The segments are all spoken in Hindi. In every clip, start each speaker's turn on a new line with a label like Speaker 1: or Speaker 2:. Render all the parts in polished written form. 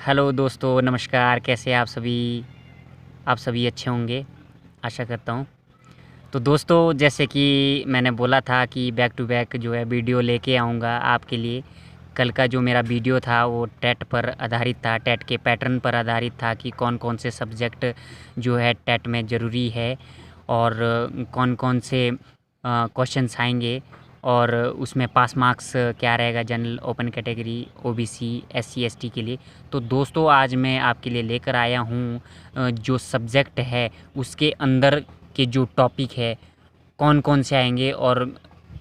Speaker 1: हेलो दोस्तों, नमस्कार। कैसे हैं आप सभी अच्छे होंगे, आशा करता हूँ। तो दोस्तों, जैसे कि मैंने बोला था कि बैक टू बैक जो है वीडियो लेके आऊँगा आपके लिए। कल का जो मेरा वीडियो था वो टेट पर आधारित था, टेट के पैटर्न पर आधारित था कि कौन-कौन से सब्जेक्ट जो है टेट में ज़रूरी है और कौन-कौन से क्वेश्चन्स आएँगे और उसमें पास मार्क्स क्या रहेगा general, open category, OBC, SC, ST के लिए। तो दोस्तों, आज मैं आपके लिए लेकर आया हूँ जो सब्जेक्ट है उसके अंदर के जो टॉपिक है, कौन-कौन से आएँगे और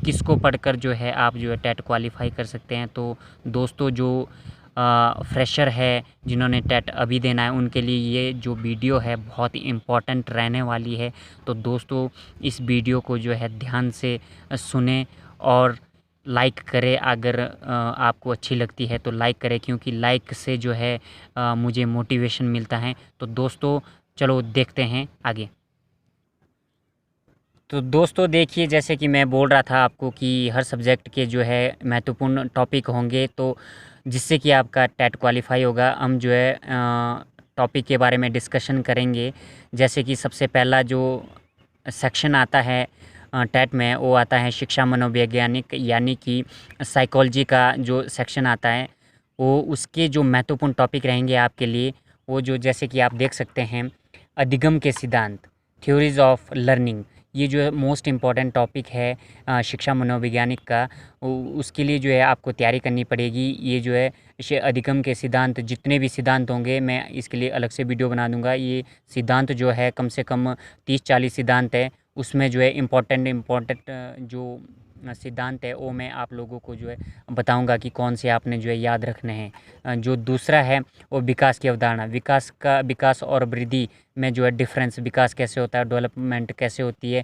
Speaker 1: किसको पढ़कर जो है आप जो है टेट क्वालीफ़ाई कर सकते हैं। तो दोस्तों, जो फ्रेशर है, जिन्होंने टेट अभी देना है, उनके लिए ये जो वीडियो है बहुत ही इम्पोर्टेंट रहने वाली है। तो दोस्तों, इस वीडियो को जो है ध्यान से सुनें और लाइक करें। अगर आपको अच्छी लगती है तो लाइक करें, क्योंकि लाइक से जो है मुझे मोटिवेशन मिलता है। तो दोस्तों, चलो देखते हैं आगे। तो दोस्तों देखिए, जैसे कि मैं बोल रहा था आपको कि हर सब्जेक्ट के जो है महत्वपूर्ण टॉपिक होंगे, तो जिससे कि आपका टेट क्वालीफाई होगा। हम जो है टॉपिक के बारे में डिस्कशन करेंगे। जैसे कि सबसे पहला जो सेक्शन आता है टेट में, वो आता है शिक्षा मनोवैज्ञानिक, यानी कि साइकोलॉजी का जो सेक्शन आता है, वो उसके जो महत्वपूर्ण टॉपिक रहेंगे आपके लिए, वो जो जैसे कि आप देख सकते हैं, अधिगम के सिद्धांत, थ्योरीज ऑफ लर्निंग। ये जो है मोस्ट इम्पॉर्टेंट टॉपिक है शिक्षा मनोवैज्ञानिक का। उसके लिए जो है आपको तैयारी करनी पड़ेगी। ये जो है अधिगम के सिद्धांत, जितने भी सिद्धांत होंगे मैं इसके लिए अलग से वीडियो बना दूंगा। ये सिद्धांत जो है कम से कम 30-40 सिद्धांत है। उसमें जो है इम्पोर्टेंट जो सिद्धांत है वो मैं आप लोगों को जो है बताऊंगा कि कौन से आपने जो है याद रखने हैं। जो दूसरा है वो विकास की अवधारणा, विकास और वृद्धि में जो है डिफरेंस, विकास कैसे होता है, डेवलपमेंट कैसे होती है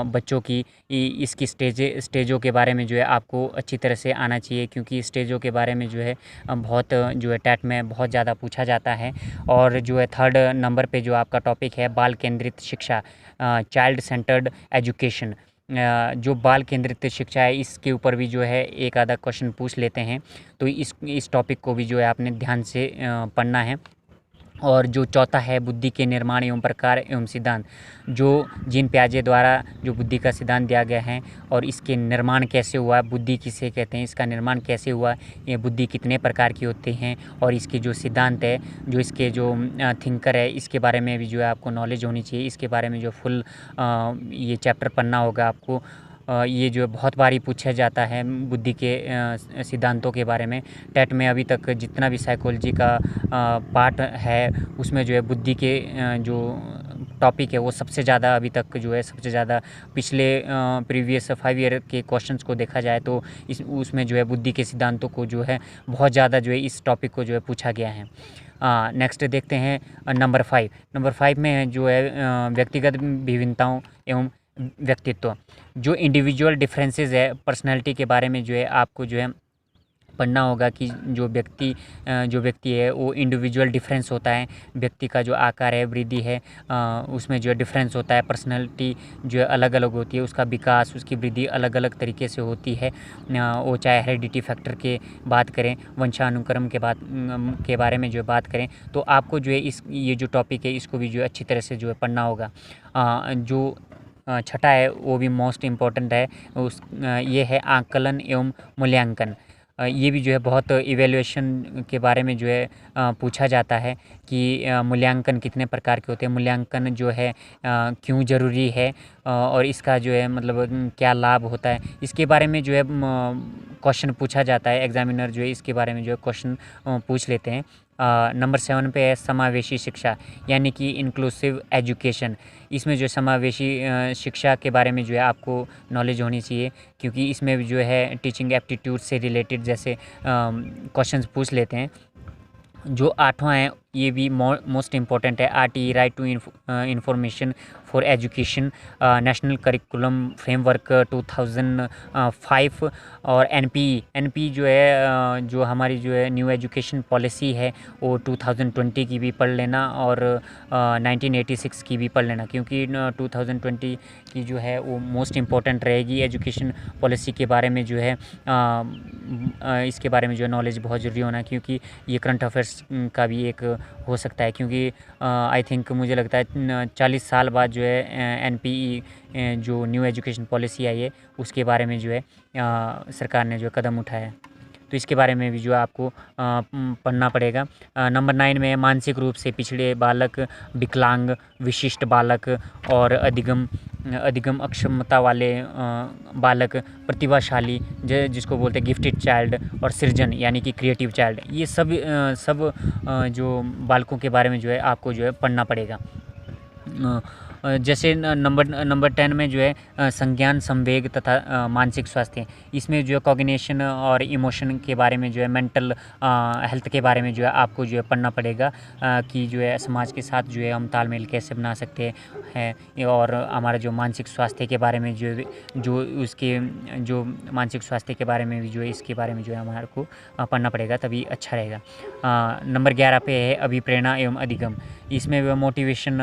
Speaker 1: बच्चों की, इसकी स्टेजों के बारे में जो है आपको अच्छी तरह से आना चाहिए, क्योंकि स्टेजों के बारे में जो है बहुत जो है टेट में बहुत ज़्यादा पूछा जाता है। और जो है थर्ड नंबर पे जो आपका टॉपिक है बाल केंद्रित शिक्षा, चाइल्ड सेंटर्ड एजुकेशन। जो बाल केंद्रित शिक्षा है, इसके ऊपर भी जो है एक आधा क्वेश्चन पूछ लेते हैं। तो इस टॉपिक को भी जो है आपने ध्यान से पढ़ना है। और जो चौथा है बुद्धि के निर्माण एवं प्रकार एवं सिद्धांत, जो जीन पियाजे द्वारा जो बुद्धि का सिद्धांत दिया गया है और इसके निर्माण कैसे हुआ, बुद्धि किसे कहते हैं, इसका निर्माण कैसे हुआ, ये बुद्धि कितने प्रकार की होती हैं, और इसके जो सिद्धांत है, जो इसके जो थिंकर है, इसके बारे में भी जो है आपको नॉलेज होनी चाहिए। इसके बारे में जो फुल ये चैप्टर पढ़ना होगा आपको। ये जो है बहुत बारी पूछा जाता है बुद्धि के सिद्धांतों के बारे में। टेट में अभी तक जितना भी साइकोलॉजी का पार्ट है, उसमें जो है बुद्धि के जो टॉपिक है वो सबसे ज़्यादा अभी तक जो है सबसे ज़्यादा पिछले प्रीवियस 5 ईयर के क्वेश्चंस को देखा जाए तो उसमें जो है बुद्धि के सिद्धांतों को जो है बहुत ज़्यादा जो है इस टॉपिक को जो है पूछा गया है। नेक्स्ट देखते हैं नंबर 5 में जो है व्यक्तिगत विभिन्नताओं एवं व्यक्तित्व। जो इंडिविजुअल डिफरेंसेस है पर्सनैलिटी के बारे में जो है आपको जो है पढ़ना होगा कि जो व्यक्ति है वो इंडिविजुअल डिफरेंस होता है। व्यक्ति का जो आकार है, वृद्धि है, उसमें जो है डिफरेंस होता है। पर्सनैलिटी जो है अलग अलग होती है, उसका विकास, उसकी वृद्धि अलग अलग तरीके से होती है। वो चाहे हेरिडिटी फैक्टर के बात करें, वंशानुक्रम के बारे में जो है बात करें, तो आपको जो है ये जो टॉपिक है इसको भी जो है अच्छी तरह से जो है पढ़ना होगा। जो छठा है वो भी मोस्ट इम्पॉर्टेंट है। ये है आकलन एवं मूल्यांकन। ये भी जो है बहुत इवैल्यूएशन के बारे में जो है पूछा जाता है कि मूल्यांकन कितने प्रकार के होते हैं, मूल्यांकन जो है क्यों ज़रूरी है, और इसका जो है मतलब क्या लाभ होता है, इसके बारे में जो है क्वेश्चन पूछा जाता है। एग्जामिनर जो है इसके बारे में जो है क्वेश्चन पूछ लेते हैं। नंबर 7 पे है समावेशी शिक्षा, यानी कि इंक्लूसिव एजुकेशन। इसमें जो समावेशी शिक्षा के बारे में जो है आपको नॉलेज होनी चाहिए, क्योंकि इसमें भी जो है टीचिंग एप्टीट्यूड से रिलेटेड जैसे क्वेश्चंस पूछ लेते हैं। जो 8वां है ये भी मोस्ट इम्पॉर्टेंट है। RTE, right to information for education, national curriculum framework 2005, और एनपीई जो है जो हमारी जो है न्यू एजुकेशन पॉलिसी है वो 2020 की भी पढ़ लेना, और 1986 की भी पढ़ लेना, क्योंकि 2020 की जो है वो मोस्ट इम्पॉर्टेंट रहेगी। एजुकेशन पॉलिसी के बारे में जो है इसके बारे में जो है नॉलेज बहुत ज़रूरी होना, क्योंकि ये करंट अफेयर्स का भी एक हो सकता है, क्योंकि आई थिंक मुझे लगता है 40 साल बाद जो है एनपीई जो न्यू एजुकेशन पॉलिसी आई है उसके बारे में जो है सरकार ने जो कदम उठाया है, तो इसके बारे में भी जो है आपको पढ़ना पड़ेगा। नंबर 9 में मानसिक रूप से पिछड़े बालक, विकलांग, विशिष्ट बालक और अधिगम अक्षमता वाले बालक, प्रतिभाशाली जिसको बोलते हैं गिफ्टेड चाइल्ड, और सृजन यानी कि क्रिएटिव चाइल्ड, ये सब जो बालकों के बारे में जो है आपको जो है पढ़ना पड़ेगा। जैसे नंबर 10 में जो है संज्ञान, संवेग तथा मानसिक स्वास्थ्य, इसमें जो है कॉग्निशन और इमोशन के बारे में जो है मेंटल हेल्थ के बारे में जो है आपको जो है पढ़ना पड़ेगा, कि जो है समाज के साथ जो है हम तालमेल कैसे बना सकते हैं, और हमारा जो मानसिक स्वास्थ्य के बारे में जो उसके जो मानसिक स्वास्थ्य के बारे में भी जो है इसके बारे में जो है हमारे को पढ़ना पड़ेगा, तभी अच्छा रहेगा। नंबर 11 पे है अभिप्रेरणा एवं अधिगम, इसमें मोटिवेशन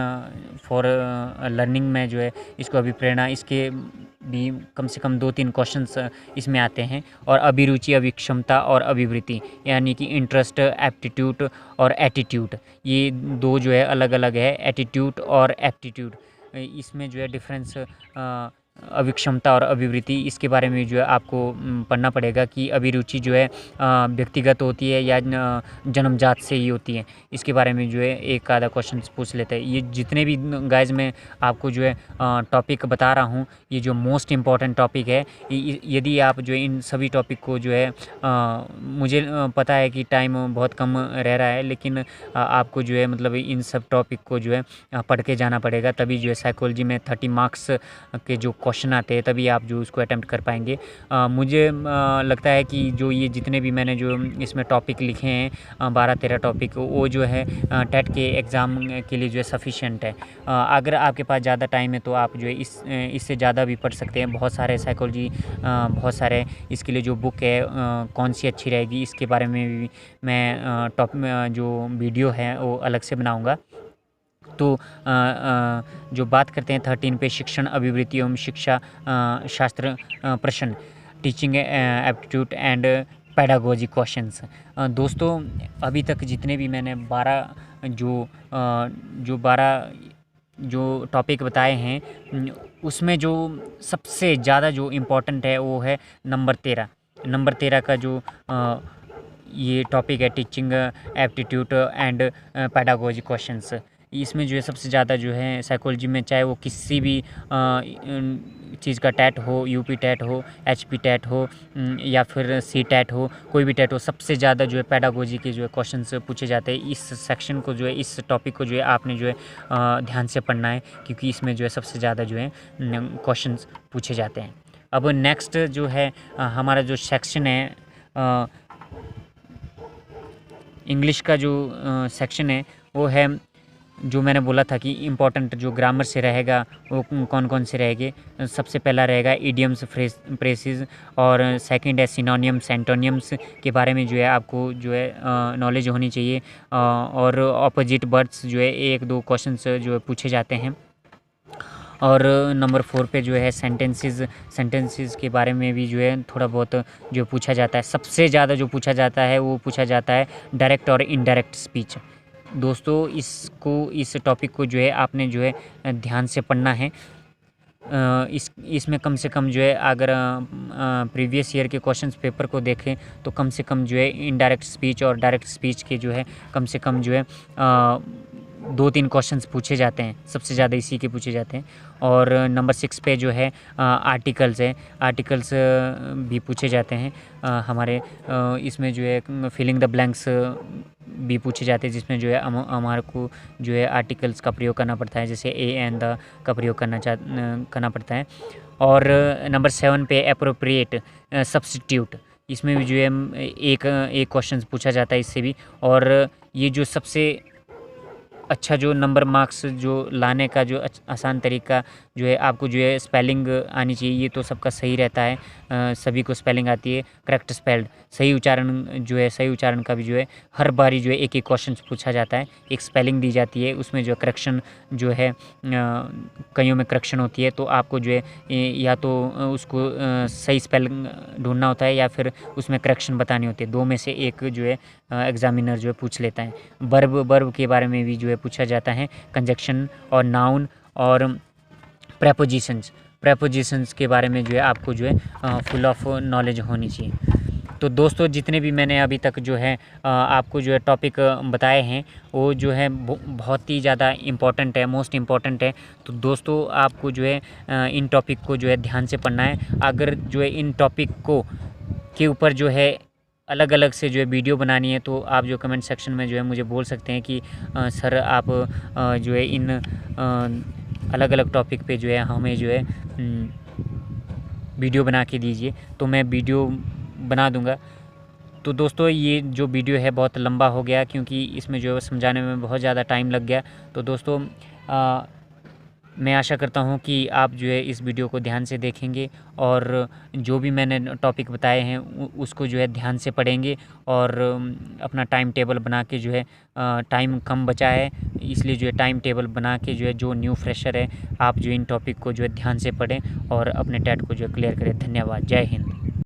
Speaker 1: फॉर लर्निंग में जो है इसको अभिप्रेरणा, इसके भी कम से कम 2-3 क्वेश्चंस इसमें आते हैं, और अभिरुचि, अभिक्षमता और अभिवृत्ति यानी कि इंटरेस्ट, एप्टीट्यूड और एटीट्यूड, ये दो जो है अलग अलग है, एटीट्यूड और एप्टीट्यूड, इसमें जो है डिफरेंस अभिक्षमता और अभिवृत्ति, इसके बारे में जो है आपको पढ़ना पड़ेगा कि अभिरुचि जो है व्यक्तिगत होती है या जन्मजात से ही होती है, इसके बारे में जो है एक आधा क्वेश्चन पूछ लेते हैं। ये जितने भी गाइज मैं आपको जो है टॉपिक बता रहा हूँ, ये जो मोस्ट इम्पॉर्टेंट टॉपिक है, यदि आप जो इन सभी टॉपिक को जो है मुझे पता है कि टाइम बहुत कम रह रहा है, लेकिन आपको जो है मतलब इन सब टॉपिक को जो है पढ़ के जाना पड़ेगा, तभी जो है साइकोलॉजी में 30 मार्क्स के जो क्वेश्चन आते हैं तभी आप जो उसको अटेम्प्ट कर पाएंगे। मुझे लगता है कि जो ये जितने भी मैंने जो इसमें टॉपिक लिखे हैं 12-13 टॉपिक, वो जो है टेट के एग्ज़ाम के लिए जो है सफिशिएंट है। अगर आपके पास ज़्यादा टाइम है तो आप जो है इससे ज़्यादा भी पढ़ सकते हैं। बहुत सारे साइकोलॉजी बहुत सारे इसके लिए जो बुक है कौन सी अच्छी रहेगी इसके बारे में भी मैं जो वीडियो है वो अलग से बनाऊँगा। तो जो बात करते हैं 13 पे शिक्षण, अभिवृत्ति एवं शिक्षा शास्त्र प्रश्न, teaching aptitude and pedagogy questions. दोस्तों अभी तक जितने भी मैंने 12 जो टॉपिक बताए हैं उसमें जो सबसे ज़्यादा जो इम्पोर्टेंट है वो है नंबर 13 का जो ये टॉपिक है, teaching aptitude and pedagogy questions. इसमें जो है सबसे ज़्यादा जो है साइकोलॉजी में, चाहे वो किसी भी चीज़ का टैट हो, यूपी टैट हो, एचपी टैट हो या फिर सी टैट हो, कोई भी टैट हो, सबसे ज़्यादा जो है पेडागोजी के जो है क्वेश्चंस पूछे जाते हैं। इस सेक्शन को जो है, इस टॉपिक को जो है आपने जो है ध्यान से पढ़ना है, क्योंकि इसमें जो है सबसे ज़्यादा जो है क्वेश्चंस पूछे जाते हैं। अब नेक्स्ट जो है हमारा जो सेक्शन है इंग्लिश का जो सेक्शन है वो है, जो मैंने बोला था कि इम्पॉर्टेंट जो ग्रामर से रहेगा वो कौन कौन से रहेंगे। सबसे पहला रहेगा इडियम्स, फ्रेसेस, और सेकंड है सिनोनियम्स, एंटोनियम्स के बारे में जो है आपको जो है नॉलेज होनी चाहिए, और ऑपोजिट वर्ड्स जो है 1-2 क्वेश्चंस जो है पूछे जाते हैं। और नंबर 4 पे जो है सेंटेंसेस के बारे में भी जो है थोड़ा बहुत जो पूछा जाता है। सबसे ज़्यादा जो पूछा जाता है वो पूछा जाता है डायरेक्ट और इनडायरेक्ट स्पीच। दोस्तों इस टॉपिक को जो है आपने जो है ध्यान से पढ़ना है। इसमें कम से कम जो है अगर प्रीवियस ईयर के क्वेश्चंस पेपर को देखें तो कम से कम जो है इनडायरेक्ट स्पीच और डायरेक्ट स्पीच के जो है कम से कम जो है 2-3 क्वेश्चंस पूछे जाते हैं, सबसे ज़्यादा इसी के पूछे जाते हैं। और नंबर 6 पे जो है आर्टिकल्स है, आर्टिकल्स भी पूछे जाते हैं हमारे। इसमें जो है फिलिंग द ब्लैंक्स भी पूछे जाते हैं, जिसमें जो है हमारे को जो है आर्टिकल्स का प्रयोग करना पड़ता है, जैसे ए एंड द का प्रयोग करना पड़ता है। और नंबर 7 पे एप्रोप्रिएट सब्स्टिट्यूट, इसमें भी जो है एक क्वेश्चन पूछा जाता है इससे भी। और ये जो सबसे अच्छा जो नंबर मार्क्स जो लाने का जो आसान तरीका जो है, आपको जो है स्पेलिंग आनी चाहिए, ये तो सबका सही रहता है। सभी को स्पेलिंग आती है, करेक्ट स्पेल्ड, सही उच्चारण जो है, सही उच्चारण का भी जो है हर बारी जो है एक एक क्वेश्चन पूछा जाता है, एक स्पेलिंग दी जाती है, उसमें जो करेक्शन जो है कईयों में करेक्शन होती है, तो आपको जो है या तो उसको सही स्पेलिंग ढूंढना होता है या फिर उसमें करेक्शन बतानी होती है। दो में से एक जो है एग्जामिनर जो है पूछ लेता है। वर्ब के बारे में भी जो है पूछा जाता है, कंजक्शन और नाउन और प्रेपोजिशंस के बारे में जो है आपको जो है फुल ऑफ नॉलेज होनी चाहिए। तो दोस्तों जितने भी मैंने अभी तक जो है आपको जो है टॉपिक बताए हैं, वो जो है बहुत ही ज़्यादा इम्पॉर्टेंट है, मोस्ट इम्पॉर्टेंट है। तो दोस्तों आपको जो है इन टॉपिक को जो है ध्यान से पढ़ना है। अगर जो है इन टॉपिक को के ऊपर जो है अलग अलग से जो है वीडियो बनानी है, तो आप जो कमेंट सेक्शन में जो है मुझे बोल सकते हैं कि सर आप जो है इन अलग अलग टॉपिक पे जो है हमें जो है वीडियो बना के दीजिए, तो मैं वीडियो बना दूंगा। तो दोस्तों ये जो वीडियो है बहुत लंबा हो गया, क्योंकि इसमें जो है समझाने में बहुत ज़्यादा टाइम लग गया। तो दोस्तों मैं आशा करता हूँ कि आप जो है इस वीडियो को ध्यान से देखेंगे और जो भी मैंने टॉपिक बताए हैं उसको जो है ध्यान से पढ़ेंगे, और अपना टाइम टेबल बना के जो है टाइम कम बचा है, इसलिए जो है टाइम टेबल बना के जो है जो न्यू फ्रेशर है आप जो इन टॉपिक को जो है ध्यान से पढ़ें और अपने टेट को जो है क्लियर करें। धन्यवाद। जय हिंद।